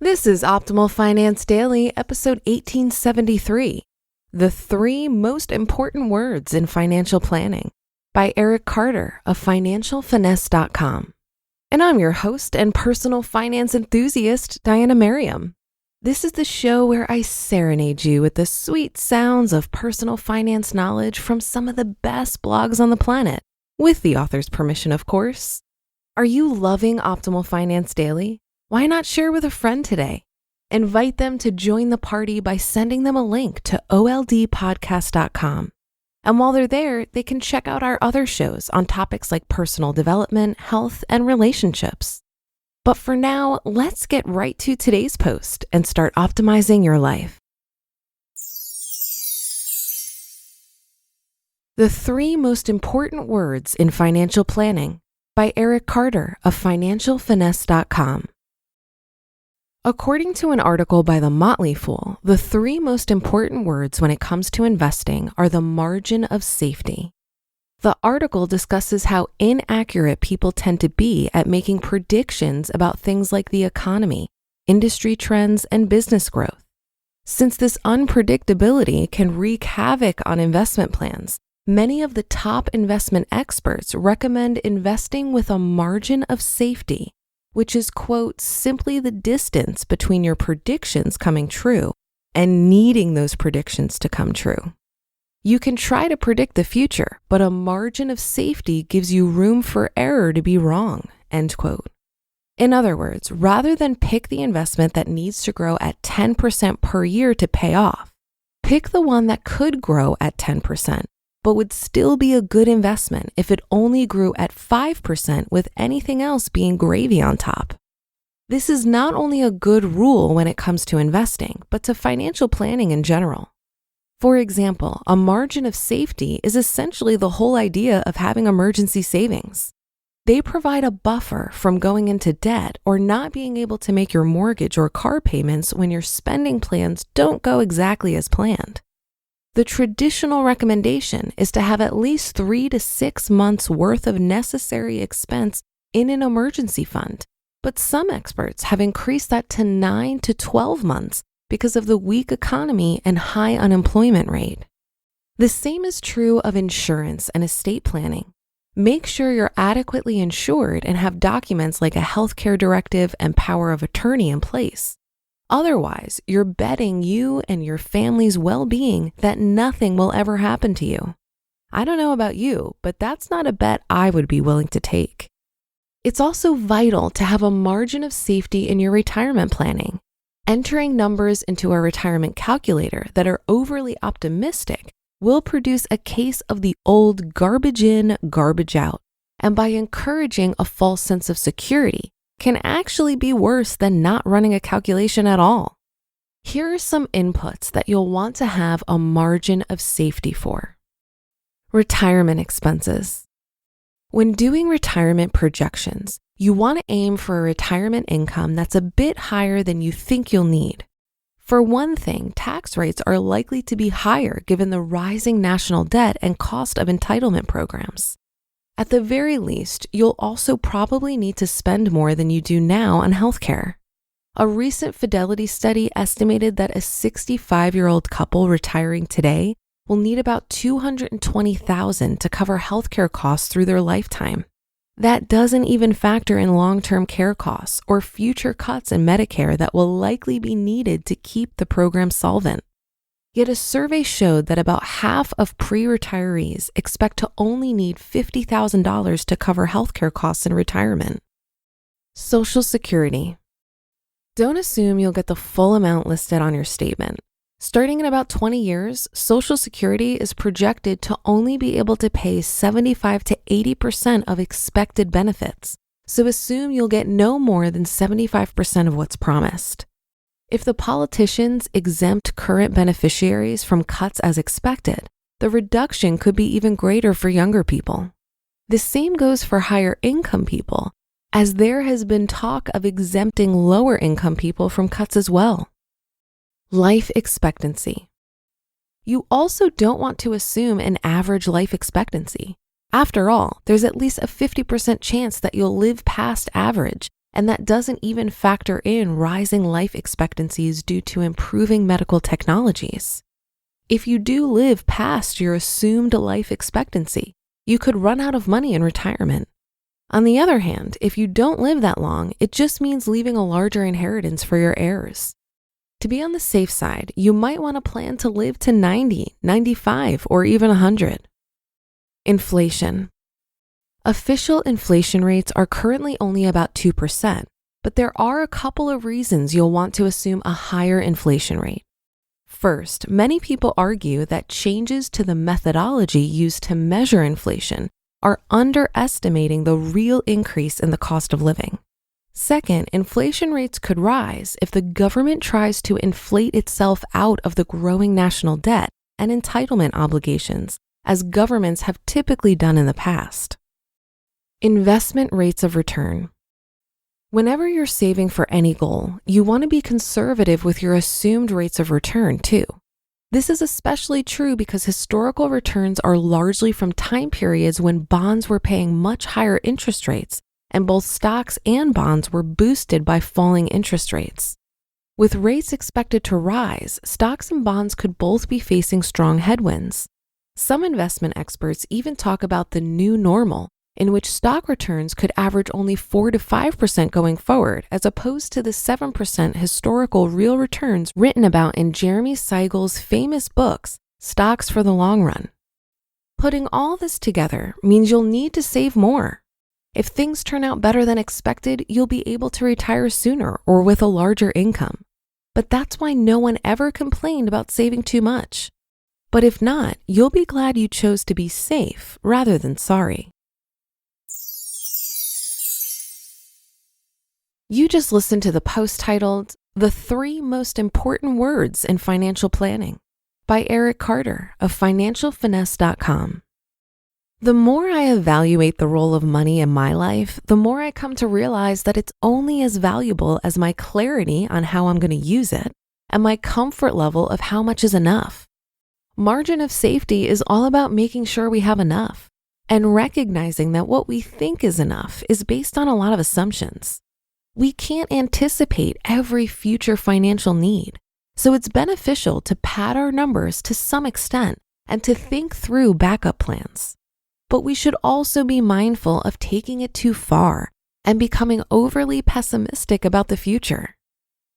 This is Optimal Finance Daily, episode 1873, The 3 Most Important Words in Financial Planning by Erik Carter of financialfinesse.com. And I'm your host and personal finance enthusiast, Diana Merriam. This is the show where I serenade you with the sweet sounds of personal finance knowledge from some of the best blogs on the planet, with the author's permission, of course. Are you loving Optimal Finance Daily? Why not share with a friend today? Invite them to join the party by sending them a link to oldpodcast.com. And while they're there, they can check out our other shows on topics like personal development, health, and relationships. But for now, let's get right to today's post and start optimizing your life. The 3 Most Important Words in Financial Planning by Erik Carter of financialfinesse.com. According to an article by The Motley Fool, the 3 most important words when it comes to investing are the margin of safety. The article discusses how inaccurate people tend to be at making predictions about things like the economy, industry trends, and business growth. Since this unpredictability can wreak havoc on investment plans, many of the top investment experts recommend investing with a margin of safety, which is, quote, simply the distance between your predictions coming true and needing those predictions to come true. You can try to predict the future, but a margin of safety gives you room for error to be wrong, end quote. In other words, rather than pick the investment that needs to grow at 10% per year to pay off, pick the one that could grow at 10%, but would still be a good investment if it only grew at 5% with anything else being gravy on top. This is not only a good rule when it comes to investing, but to financial planning in general. For example, a margin of safety is essentially the whole idea of having emergency savings. They provide a buffer from going into debt or not being able to make your mortgage or car payments when your spending plans don't go exactly as planned. The traditional recommendation is to have at least 3 to 6 months worth of necessary expense in an emergency fund, but some experts have increased that to 9 to 12 months because of the weak economy and high unemployment rate. The same is true of insurance and estate planning. Make sure you're adequately insured and have documents like a healthcare directive and power of attorney in place. Otherwise, you're betting you and your family's well-being that nothing will ever happen to you. I don't know about you, but that's not a bet I would be willing to take. It's also vital to have a margin of safety in your retirement planning. Entering numbers into a retirement calculator that are overly optimistic will produce a case of the old garbage in, garbage out, and by encouraging a false sense of security, can actually be worse than not running a calculation at all. Here are some inputs that you'll want to have a margin of safety for. Retirement expenses. When doing retirement projections, you want to aim for a retirement income that's a bit higher than you think you'll need. For one thing, tax rates are likely to be higher given the rising national debt and cost of entitlement programs. At the very least, you'll also probably need to spend more than you do now on healthcare. A recent Fidelity study estimated that a 65-year-old couple retiring today will need about $220,000 to cover healthcare costs through their lifetime. That doesn't even factor in long-term care costs or future cuts in Medicare that will likely be needed to keep the program solvent. Yet a survey showed that about half of pre-retirees expect to only need $50,000 to cover healthcare costs in retirement. Social Security. Don't assume you'll get the full amount listed on your statement. Starting in about 20 years, Social Security is projected to only be able to pay 75 to 80% of expected benefits, so assume you'll get no more than 75% of what's promised. If the politicians exempt current beneficiaries from cuts as expected, the reduction could be even greater for younger people. The same goes for higher income people, as there has been talk of exempting lower income people from cuts as well. Life expectancy. You also don't want to assume an average life expectancy. After all, there's at least a 50% chance that you'll live past average, and that doesn't even factor in rising life expectancies due to improving medical technologies. If you do live past your assumed life expectancy, you could run out of money in retirement. On the other hand, if you don't live that long, it just means leaving a larger inheritance for your heirs. To be on the safe side, you might want to plan to live to 90, 95, or even 100. Inflation. Official inflation rates are currently only about 2%, but there are a couple of reasons you'll want to assume a higher inflation rate. First, many people argue that changes to the methodology used to measure inflation are underestimating the real increase in the cost of living. Second, inflation rates could rise if the government tries to inflate itself out of the growing national debt and entitlement obligations, as governments have typically done in the past. Investment rates of return. Whenever you're saving for any goal, you want to be conservative with your assumed rates of return too. This is especially true because historical returns are largely from time periods when bonds were paying much higher interest rates, and both stocks and bonds were boosted by falling interest rates. With rates expected to rise, stocks and bonds could both be facing strong headwinds. Some investment experts even talk about the new normal, in which stock returns could average only 4 to 5% going forward, as opposed to the 7% historical real returns written about in Jeremy Seigel's famous books, Stocks for the Long Run. Putting all this together means you'll need to save more. If things turn out better than expected, you'll be able to retire sooner or with a larger income. But that's why no one ever complained about saving too much. But if not, you'll be glad you chose to be safe rather than sorry. You just listened to the post titled, "The 3 Most Important Words in Financial Planning" by Erik Carter of financialfinesse.com. The more I evaluate the role of money in my life, the more I come to realize that it's only as valuable as my clarity on how I'm going to use it and my comfort level of how much is enough. Margin of safety is all about making sure we have enough and recognizing that what we think is enough is based on a lot of assumptions. We can't anticipate every future financial need, so it's beneficial to pad our numbers to some extent and to think through backup plans. But we should also be mindful of taking it too far and becoming overly pessimistic about the future.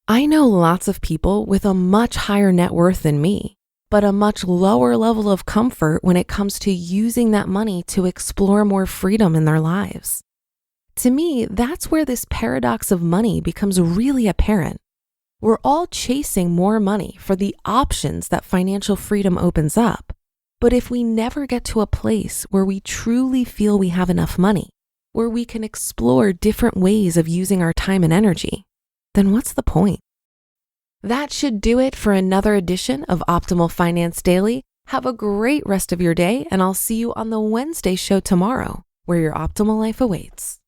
I know lots of people with a much higher net worth than me, but a much lower level of comfort when it comes to using that money to explore more freedom in their lives. To me, that's where this paradox of money becomes really apparent. We're all chasing more money for the options that financial freedom opens up. But if we never get to a place where we truly feel we have enough money, where we can explore different ways of using our time and energy, then what's the point? That should do it for another edition of Optimal Finance Daily. Have a great rest of your day, and I'll see you on the Wednesday show tomorrow, where your optimal life awaits.